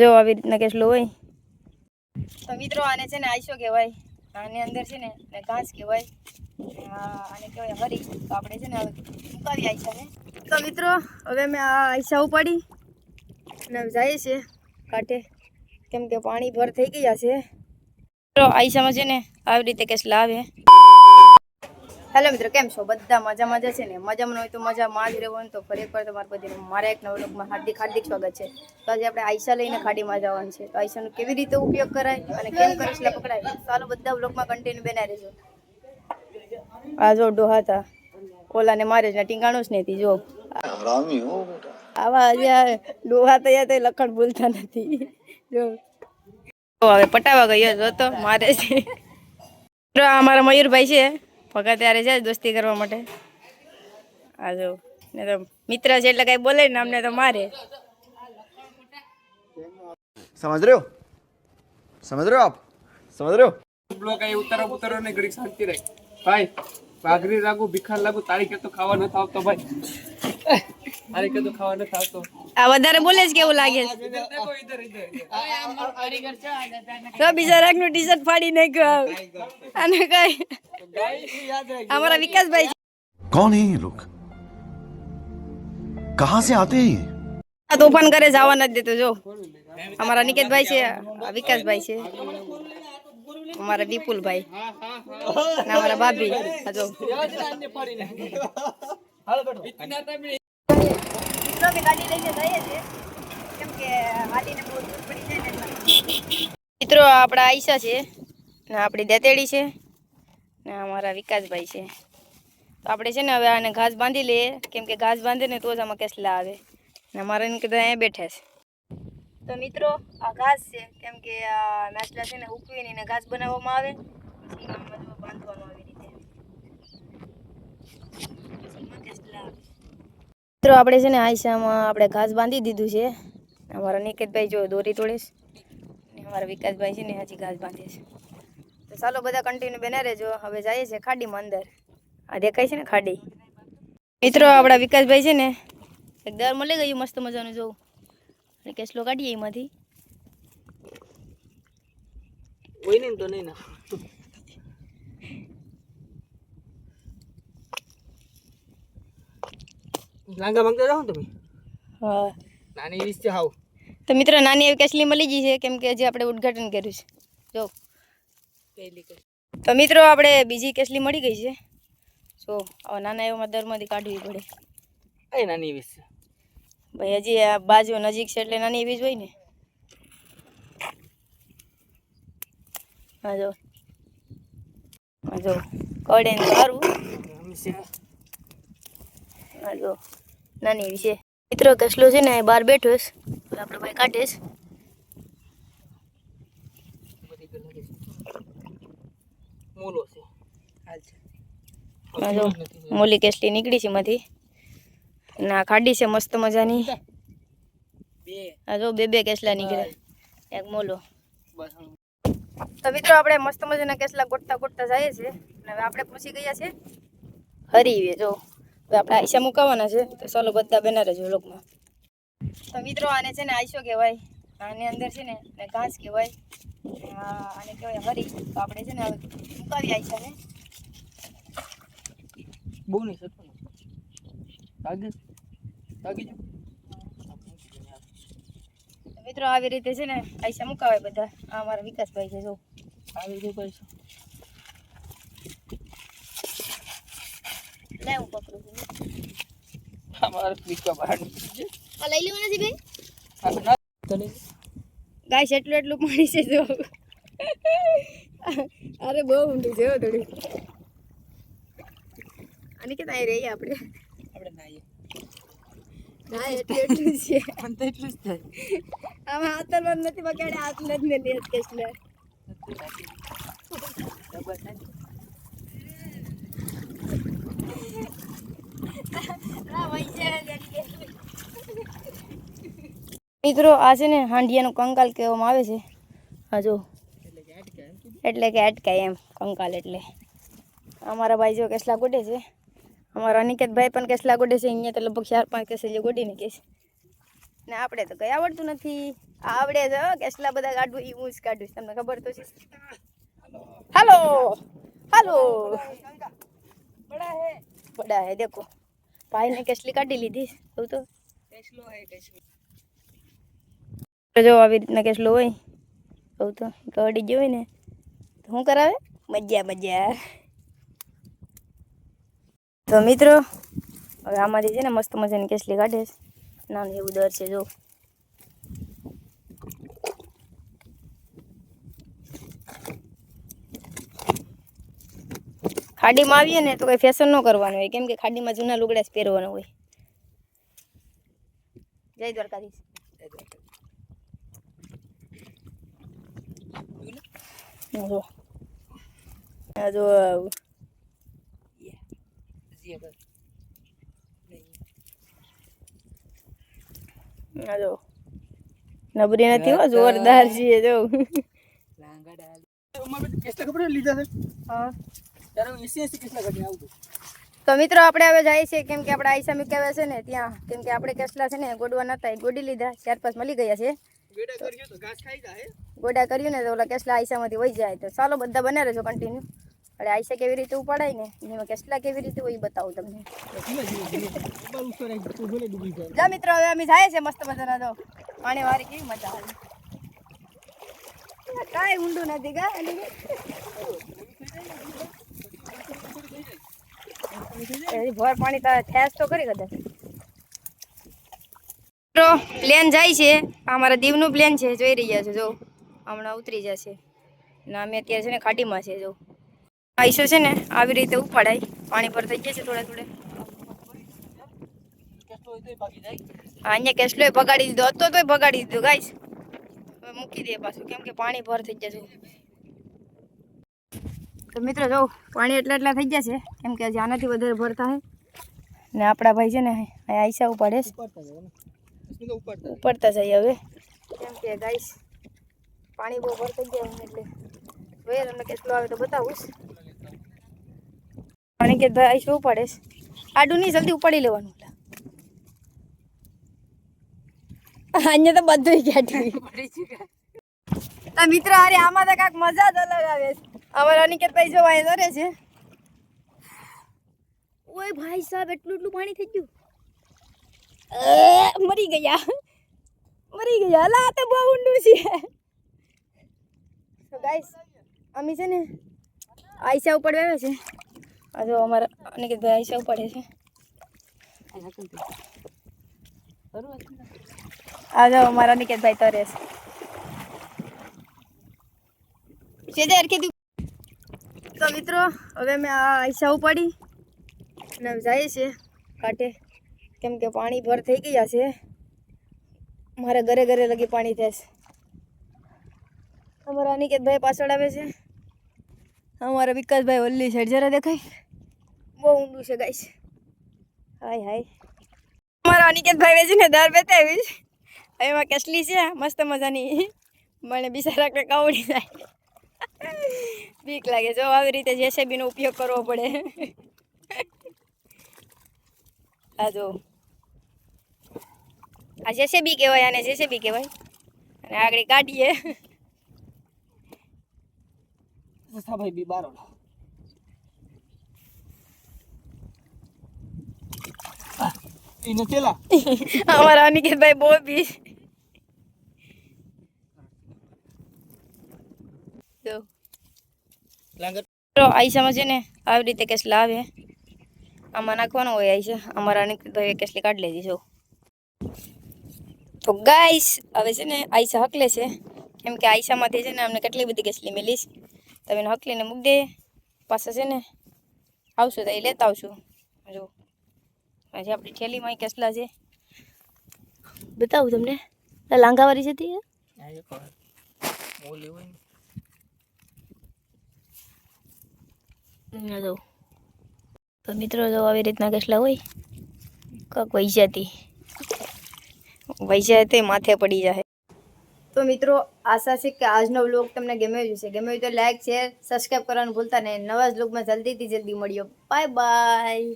જો આવી રીતના કેટલો હોય તો મિત્રો આને છે ને આઈસો કહેવાય. આની અંદર છે ને ઘાસ કહેવાય. આને કહેવાય હરી. તો આપણે છે ને હવે મુકાવી આઈસાને. તો મિત્રો હવે મેં આ આઈસા ઉપાડી અને જઈએ છીએ કાંઠે, કેમ કે પાણી ભર થઈ ગયા છે. તો આઈસામાં છે ને આવી રીતે કેસલા આવે. હેલો મિત્રો, કેમ છો બધા? મજા છે ને? મજામાં હોય તો મજામાં જ રહેવાનું. તો ફરી એકવાર તમારા બધાને મારા એક નવા વ્લોગમાં હાર્દિક સ્વાગત છે. તો આજે આપણે આઈસા લઈને ખાડીમાં જવાનું છે. તો આઈસાનો કેવી રીતે ઉપયોગ કરાય અને કેમ કરસલા પકડાય, ચાલો બધા વ્લોગમાં કન્ટિન્યુ બનાવી રહેજો. આ જો ડોહા હતા, ઓલાને મારે જ ટીંગાણું જ નથી. જો આવા ડોહા તૈયાર તો લખણ બોલતા નથી. જો હવે પટાવા ગયો જો તો મારે છે. અમારા મયુરભાઈ છે, ભગા ત્યારે જાય દોસ્તી કરવા માટે. આ જો ને તો મિત્ર છે એટલે કઈ બોલે ને અમને તો મારે. समझ रहे हो? समझ रहे हो आप? समझ रहे हो? બ્લોક આય ઉતરો ને ઘડી શાંતિ રહે ભાઈ. ભાગરી લાગુ ભિખાર લાગુ તારી કે તો ખાવા ન થાવતો ભાઈ. તારી કે તો ખાવા ન થાવતો. આ વધારે બોલે છે કેવું લાગે છે? દેખો ઇધર તો બીજા રાગનું ટી-શર્ટ ફાડી નાખ્યો. અને કઈ અમારા વિકાસભાઈ कौन है ये लोग? कहाँ से आते हैं ये? તોફાન કરે જવા નથી દેતો. જો અમારા નિકેતભાઈ છે, વિકાસભાઈ છે, અમારા વિપુલભાઈ ને અમારા ભાભી. જો મિત્રો આપડા આઈસા છે ને આપડી દેતેડી છે ને અમારા વિકાસભાઈ છે. તો આપણે છે ને હવે આને ઘાસ બાંધી લઈએ, કેમ કે ઘાસ બાંધે ને તો જ આમાં કેસલા આવે. ને અમારા નીકળતા અહીંયા બેઠા છે. તો મિત્રો આ ઘાસ છે, કેમ કે આ નાચલા છે ને ઉકવીને ઘાસ બનાવવામાં આવે, પછી આમાં જો બાંધવાનું આવી રીતે. મિત્રો આપણે છે ને આઈસામાં આપણે ઘાસ બાંધી દીધું છે. અમારા નિકેતભાઈ જો દોરી તોડે છે ને અમારા વિકાસભાઈ છે ને હજી ઘાસ બાંધે છે. તો ચાલો બધા કન્ટિન્યુ બને રહેજો. હવે જઈએ છે ખાડીમાં અંદર. આ દેખાય છે ને ખાડી. મિત્રો આપણા વિકાસભાઈ છે ને એક દર મળી ગયું મસ્ત મજાનું. જોવું અને કેસલો કાઢીએ એમાંથી. કોઈ નહીં તો નહીં ના લાંગા માંગતા જાઓ તમે. હા નાની વીસ છે હાવ. તો મિત્રો નાની એવી કેસલી મળી ગઈ છે, કેમ કે હજી આપણે ઉદ્ઘાટન કર્યું છે. જો તો મિત્રો આપણે બીજી કેસલી મળી ગઈ છે. જો હવે નાના એવામાં દરમાંથી કાઢવી પડે. એ નાની વીસ છે ભાઈ, હજી આ બાજુ નજીક છે એટલે નાની એવી જ હોય ને. હા જો કડે ને સારું. હા જો નાની એવી છે. મિત્રો કેસલો છે ને બહાર બેઠો છે, આપણે ભાઈ કાઢે છે. મોલો છે હાલ છે. હા જો મોલી કેસલી નીકળી છે એમાંથી. ના ખાડી છે મસ્ત મજાની. હા જો બે કેસલા નીકળે, એક મોલો. તો મિત્રો આપણે મસ્ત મજાના કેસલા ગોટતા જઈએ છીએ. અને હવે આપણે પહોંચી ગયા છે હરીવે. જો હવે આપણે આઈસા મુકાવાના છે. તો ચાલો બધા બના રહેજો લોકમાં. તો મિત્રો આને છે ને આઈસો કહેવાય. આની અંદર છે ને ઘાસ કહેવાય. આને કહેવાય હરી. તો આપણે છે ને હવે મુકાવી આઈસાને. બહુ નહીં સતો લાગે લાગી જો. મિત્રો આવી રીતે છે ને આઈસા મુકાવાય બધા. આ અમારા વિકાસભાઈ છે. જો આવી રીતે કરીશું. લે હું પકડું છું. અમારે પીકવા બહાર નીકળી છે. આ લઈ લેવાના છે ભાઈ. તો નહીં ગાઈસ એટલું પાણી છે. જો અરે બહુ ઊંડું છે થોડી. અને કે તાઈ રહી આપણે નાઈએ ના એટલું છે. પણ તો એટલું જ થાય. આમાં હાથમાં નથી પકડે, હાથ નથી ને લેત કેસલે. મિત્રો આ છે ને હાંડિયાનું કંકાલ કહેવામાં આવે છે. હા જો એટલે કે અટકાય એમ કંકાલ. એટલે અમારા ભાઈ જો કેસલા ગોડે છે. અમારા અનિકેતભાઈ પણ કેસલા ગોડે છે. અહીંયા તો લગભગ 4-5 કેસલી ગોડીને કે છે. ને આપણે તો કઈ આવડતું નથી. આવડે છે હો, કેટલા બધા કાઢવું એ હું જ કાઢું, તમને ખબર તો છે. હાલો હાલો બડા હે દેખો, ભાઈ ને કેટલી કાઢી લીધી એવું તો જો આવી રીતના કેટલો હોય એવું તો કડી ગયો હોય ને તો શું કરાવે, મજા મજા. તો મિત્રો હવે આમાંથી છે ને મસ્ત મજાની કેસલી કાઢે છે, નાનું એવું દર છે જો. ખાડીમાં આવીએ ને તો કઈ ફેશન ન કરવાનું હોય, કેમ કે ખાડીમાં જૂના લુગડા જ પહેરવાના હોય. જય દ્વારકાધીશ. જો આ જો આ જો નબરી નથી હો, જોરદાર છે જો. હા તો મિત્રો આપણે હવે જાય છે, કેમ કે આપણે આઈસા મૂક્યા છે ને ત્યાં, કેમ કે આપણે કેસલા છે ને ગોડવા નતા, ગોડી લીધા, 4-5 મળી ગયા છે. ગોડા કર્યું ને તો ઓલા કેસલા આઈસામાંથી વહી જાય. તો ચાલો બધા બને રહેજો કન્ટિન્યુ. એટલે આઈસા કેવી રીતે ઉપાડાય ને એમાં કેસલા કેવી રીતે હોય એ બતાવું તમને. જા મિત્રો હવે અમે જાય છે મસ્ત મજાના, જો પાણી વારી કેવી મજા આવે. કાંઈ ઊંડું નથી કા ભર પાણી તારે ઠેસ તો કરી કદાચ. પ્લેન જાય છે, અમારા દીવનું પ્લેન છે, જોઈ રહ્યા છો જો. હમણાં ઉતરી જશે ને અમે અત્યારે છે ને ખાડીમાં છે જો. આઈસો છે ને આવી રીતે ઉપાડાય, પાણી પર થઈ ગયા છે થોડા થોડે. અહીંયા કેસલો ભગાડી દીધો હતો, તોય ભગાડી દીધો ગાઈસ. હવે મૂકી દે પાછું, કેમ કે પાણી ભર થઈ જશે. તો મિત્રો જો પાણી એટલા થઈ ગયા છે, કેમ કે હજી આનાથી વધારે ભરતા હે ને આપણા ભાઈ છે ને આઈસા ઉપાડે ઉપાડતા જાય હવે, કેમ કે ગાઈસ પાણી બહુ ભર થઈ ગયા એટલે જોઈએ તમને કેટલું આવે તો બતાવું. પાણી કે ભાઈ આઈસા ઉપાડે આડું નહીં, જલ્દી ઉપાડી લેવાનું. અહીંયા તો બધું ગયા મિત્ર, અરે આમાં તો કાંઈક મજા જ અલગ આવે છે. અમારા અનિકેતભાઈ જો અહીં ધરે છે. ઓય ભાઈ સાહેબ, એટલું પાણી થઈ ગયું, મરી ગયા. અલા તો બહુ ઊંડું છે. તો ગાઈસ અમે છે ને આઈસા ઉપાડવા આવ્યા છે. આ જો અમારા અનિકેતભાઈ આઈસા ઉપાડે છે. આ જો અમારા અનિકેતભાઈ તરે છે. તો મિત્રો હવે મેં આ આઈસા ઉપાડી અને જાય છે કાંઠે, કેમ કે પાણી ભર થઈ ગયા છે. મારે ઘરે લગી પાણી થશે. અમારા અનિકેતભાઈ પાછળ આવે છે. અમારા વિકાસભાઈ ઓલી સાઈડ જરા દેખાય, બહુ ઊંડું છે ગાઈસ. હાય અમારા અનિકેતભાઈ વેચી ને દર બતાવીશ. એમાં કેસલી છે મસ્ત મજાની, મને બિચારા કાવડી જાય, બીક લાગે. જો આવી રીતે જેસીબી નો ઉપયોગ કરવો પડે. આ જો આ જેસીબી કહેવાય, આને જેસીબી કહેવાય. અને આગળ કાઢીએ. અમારા અનિકેતભાઈ બહુ બી આઈસામાં છે ને આવી રીતે કેસલા આવે, આમાં નાખવાનો હોય આઈસા. અમારા અનિકેતભાઈ કેસલી કાઢી લેજી જો. તો ગાઈસ હવે છે ને આઈસા હકલે છે, કેમ કે આઈસામાંથી છે ને અમને કેટલી બધી કેસલી મેલીશ. તમે હકલીને મૂકી દે, પાછા છે ને આવશું તો એ લેતા આવશું. જો હજી આપણી થેલીમાં કેસલા છે, બતાવું તમને. લાંગાવાળી છે જો. તો મિત્રો જો આવી રીતના કેસલા હોય, કાંક વૈજાતી માથે પડી જાય. તો મિત્રો આશા છે કે આજનો વ્લોગ તમને ગમ્યો હશે. ગમ્યો હોય તો લાઈક, શેર, સબસ્ક્રાઈબ કરવાનું ભૂલતા નહીં. નવા વ્લોગમાં જલ્દીથી જલ્દી મળ્યો. Bye bye.